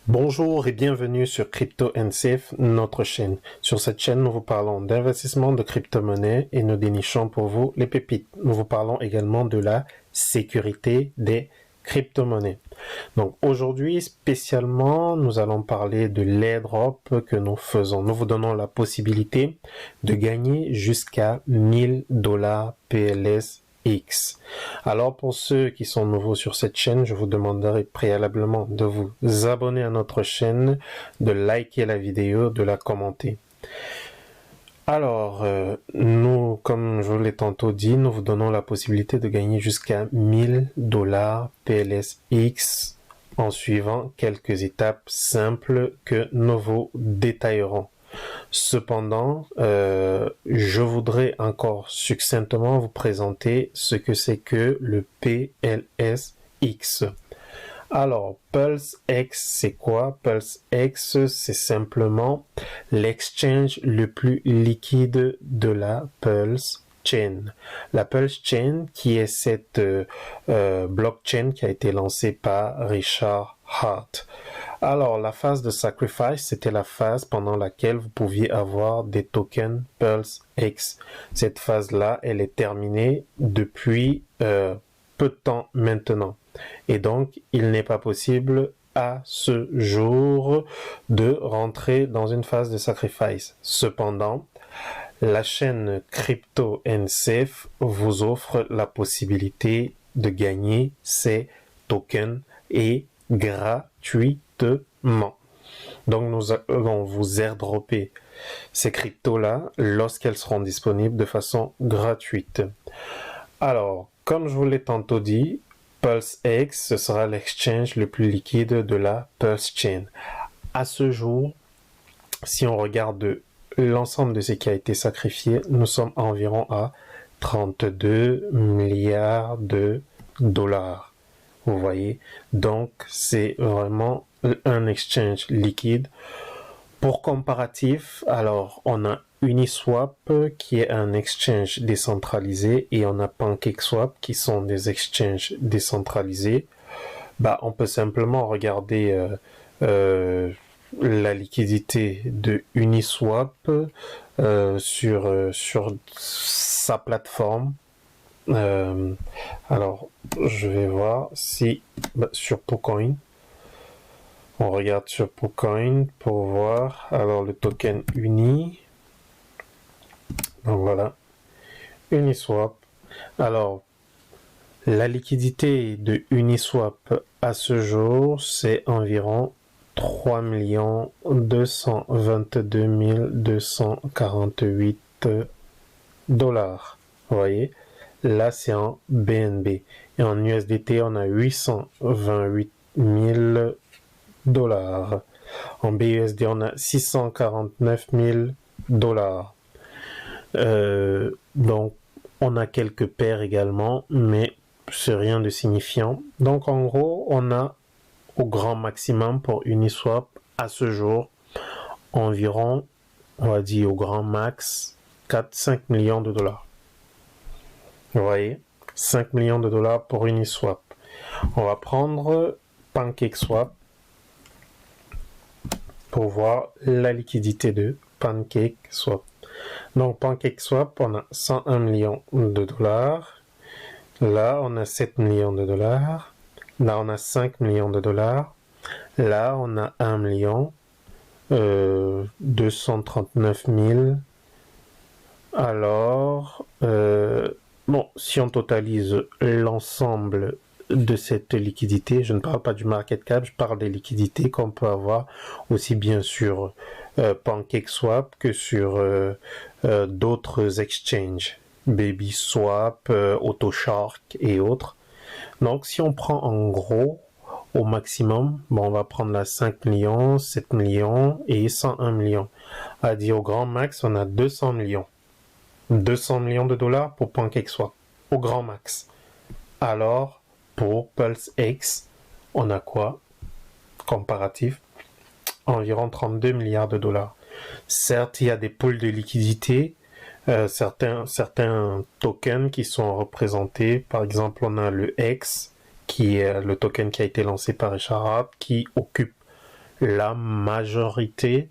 Bonjour et bienvenue sur Crypto and Safe, notre chaîne. Sur cette chaîne, nous vous parlons d'investissement de crypto-monnaies et nous dénichons pour vous les pépites. Nous vous parlons également de la sécurité des crypto-monnaies. Donc aujourd'hui, spécialement, nous allons parler de l'airdrop que nous faisons. Nous vous donnons la possibilité de gagner jusqu'à 1000 $ PLS X. Alors pour ceux qui sont nouveaux sur cette chaîne, je vous demanderai préalablement de vous abonner à notre chaîne, de liker la vidéo, de la commenter. Alors, nous, comme je vous l'ai tantôt dit, nous vous donnons la possibilité de gagner jusqu'à 1000 $ PLS X en suivant quelques étapes simples que nous vous détaillerons. Cependant, je voudrais encore succinctement vous présenter ce que c'est que le PLS X. Alors, Pulse X, c'est quoi? Pulse X, c'est simplement l'exchange le plus liquide de la Pulse Chain. La Pulse Chain, qui est cette blockchain qui a été lancée par Richard Heart. Alors, la phase de sacrifice, c'était la phase pendant laquelle vous pouviez avoir des tokens Pulse X. Cette phase-là, elle est terminée depuis peu de temps maintenant. Et donc, il n'est pas possible à ce jour de rentrer dans une phase de sacrifice. Cependant, la chaîne Crypto and Safe vous offre la possibilité de gagner ces tokens et gratuitement. Donc, nous allons vous airdropper ces cryptos-là lorsqu'elles seront disponibles de façon gratuite. Alors, comme je vous l'ai tantôt dit, Pulse X, ce sera l'exchange le plus liquide de la Pulse Chain. À ce jour, si on regarde l'ensemble de ce qui a été sacrifié, nous sommes environ à 32 milliards de dollars. Vous voyez, donc c'est vraiment un exchange liquide. Pour comparatif, alors on a Uniswap qui est un exchange décentralisé et on a PancakeSwap qui sont des exchanges décentralisés. On peut simplement regarder la liquidité de Uniswap sur sa plateforme. Alors, je vais voir si sur PoCoin. On regarde sur PoCoin pour voir. Alors, le token Uni. Donc voilà. Uniswap. Alors, la liquidité de Uniswap à ce jour, c'est environ 3 222 248 dollars. Vous voyez, là c'est en BNB. Et en USDT, on a 828 000 dollars. En BUSD, on a 649 000 dollars. Donc, on a quelques paires également, mais c'est rien de signifiant. Donc, en gros, on a au grand maximum pour Uniswap à ce jour environ, on va dire au grand max, 4-5 millions de dollars. Vous voyez, 5 millions de dollars pour Uniswap. On va prendre PancakeSwap pour voir la liquidité de PancakeSwap. Donc, PancakeSwap, on a 101 millions de dollars. Là, on a 7 millions de dollars. Là, on a 5 millions de dollars. Là, on a 1 million 239 000. Alors, si on totalise l'ensemble de cette liquidité, je ne parle pas du market cap, je parle des liquidités qu'on peut avoir aussi bien sur PancakeSwap que sur d'autres exchanges, BabySwap, AutoShark et autres. Donc si on prend en gros au maximum, on va prendre la 5 millions, 7 millions et 101 millions. À dire au grand max, on a 200 millions. 200 millions de dollars pour PancakeSwap, au grand max. Alors, pour Pulse X, on a quoi? Comparatif, environ 32 milliards de dollars. Certes, il y a des pools de liquidité, certains tokens qui sont représentés. Par exemple, on a le X, qui est le token qui a été lancé par Richard Heart, qui occupe la majorité,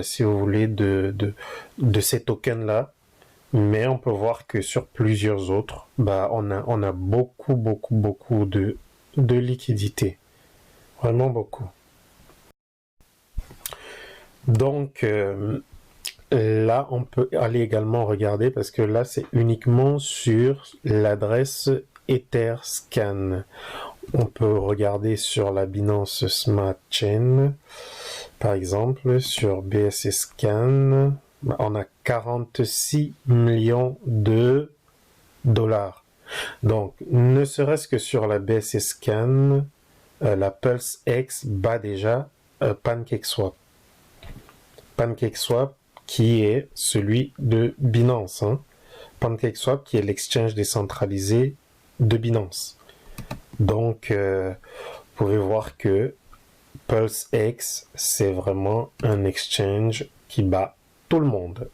si vous voulez, de ces tokens-là. Mais on peut voir que sur plusieurs autres, bah, on a beaucoup de liquidités. Vraiment beaucoup. Donc, là, on peut aller également regarder, parce que là, c'est uniquement sur l'adresse Etherscan. On peut regarder sur la Binance Smart Chain, par exemple, sur BSC Scan, on a 46 millions de dollars. Donc, ne serait-ce que sur la BSC Scan, la Pulse X bat déjà PancakeSwap. PancakeSwap qui est celui de Binance. PancakeSwap qui est l'exchange décentralisé de Binance. Donc, vous pouvez voir que Pulse X, c'est vraiment un exchange qui bat tout le monde.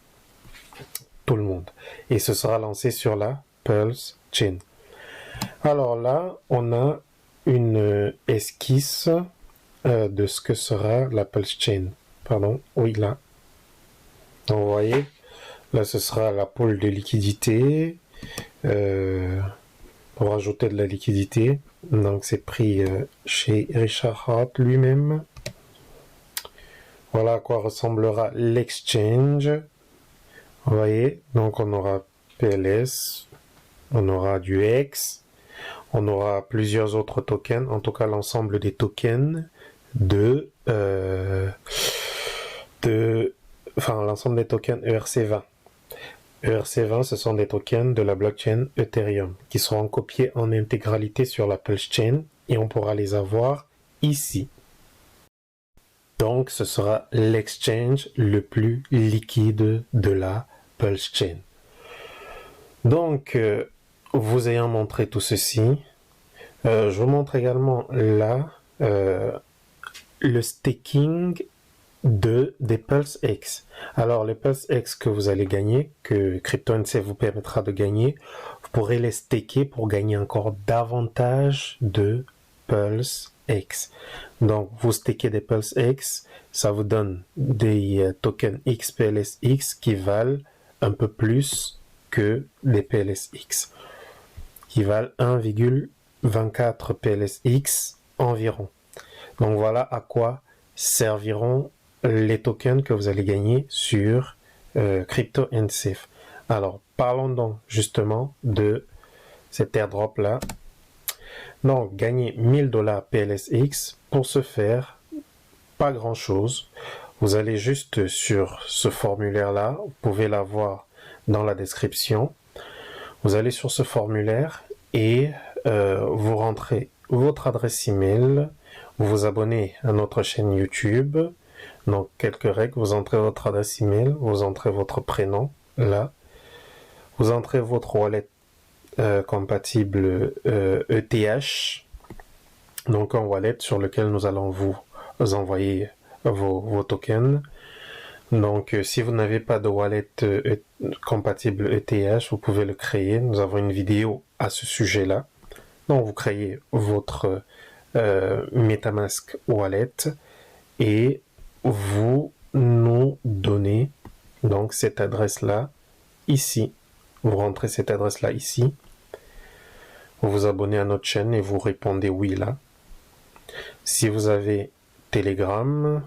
Tout le monde. Et ce sera lancé sur la Pulse Chain. Alors là, on a une esquisse de ce que sera la Pulse Chain. Pardon, oui, là. Donc, vous voyez, là, ce sera la pôle de liquidité. Pour ajouter de la liquidité. Donc, c'est pris chez Richard Hart lui-même. Voilà à quoi ressemblera l'exchange. Vous voyez, donc on aura PLS, on aura du X, on aura plusieurs autres tokens, en tout cas l'ensemble des tokens l'ensemble des tokens ERC20. ERC20, ce sont des tokens de la blockchain Ethereum qui seront copiés en intégralité sur la Pulse Chain et on pourra les avoir ici. Donc, ce sera l'exchange le plus liquide de la Pulse Chain. Donc, vous ayant montré tout ceci, je vous montre également là le staking des Pulse X. Alors, les Pulse X que vous allez gagner, que CryptoNC vous permettra de gagner, vous pourrez les staker pour gagner encore davantage de Pulse X. Donc, vous stakez des Pulse X, ça vous donne des tokens XPLSX qui valent un peu plus que des PLSX, qui valent 1,24 PLSX environ. Donc, voilà à quoi serviront les tokens que vous allez gagner sur CryptoNC. Alors, parlons donc justement de cet airdrop là. Donc, gagner 1000 $ PLSX, pour ce faire, pas grand chose. Vous allez juste sur ce formulaire là, vous pouvez l'avoir dans la description. Vous allez sur ce formulaire et vous rentrez votre adresse email, vous vous abonnez à notre chaîne YouTube. Donc, quelques règles, vous entrez votre adresse email, vous entrez votre prénom, là. Vous entrez votre wallet compatible ETH, donc un wallet sur lequel nous allons vous envoyer vos tokens. Donc, si vous n'avez pas de wallet compatible ETH, vous pouvez le créer. Nous avons une vidéo à ce sujet-là. Donc, vous créez votre MetaMask wallet et vous nous donnez donc cette adresse-là ici. Vous rentrez cette adresse-là ici. Vous vous abonnez à notre chaîne et vous répondez oui là. Si vous avez Telegram,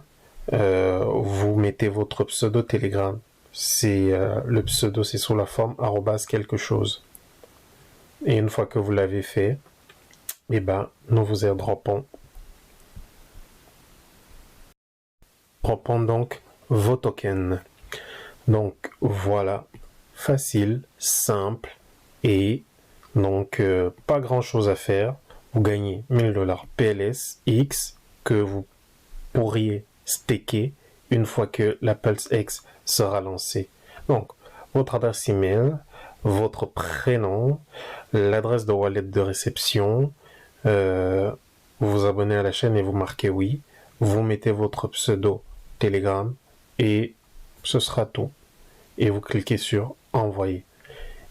vous mettez votre pseudo Telegram. C'est le pseudo, c'est sous la forme @quelque chose. Et une fois que vous l'avez fait, eh ben, nous vous airdroppons. Donc vos tokens. Donc voilà, facile, simple et donc pas grand chose à faire. Vous gagnez 1000 $ PLSX que vous pourriez staker une fois que la Pulse X sera lancée. Donc votre adresse email, votre prénom, l'adresse de wallet de réception, vous vous abonnez à la chaîne et vous marquez oui. Vous mettez votre pseudo Telegram et ce sera tout. Et vous cliquez sur envoyer.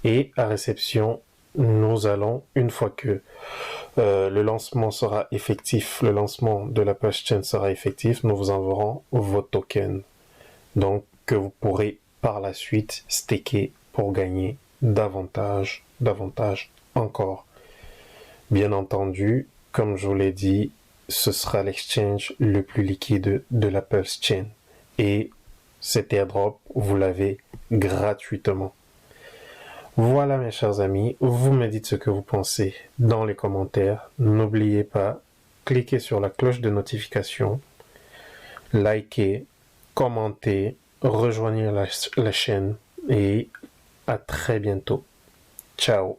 Et à réception, nous allons, une fois que le lancement sera effectif, le lancement de la Pulse Chain sera effectif, nous vous enverrons vos tokens. Donc, que vous pourrez par la suite staker pour gagner davantage encore. Bien entendu, comme je vous l'ai dit, ce sera l'exchange le plus liquide de la Pulse Chain. Et cet airdrop, vous l'avez gratuitement. Voilà mes chers amis, vous me dites ce que vous pensez dans les commentaires. N'oubliez pas, cliquez sur la cloche de notification, likez, commentez, rejoignez la chaîne et à très bientôt. Ciao.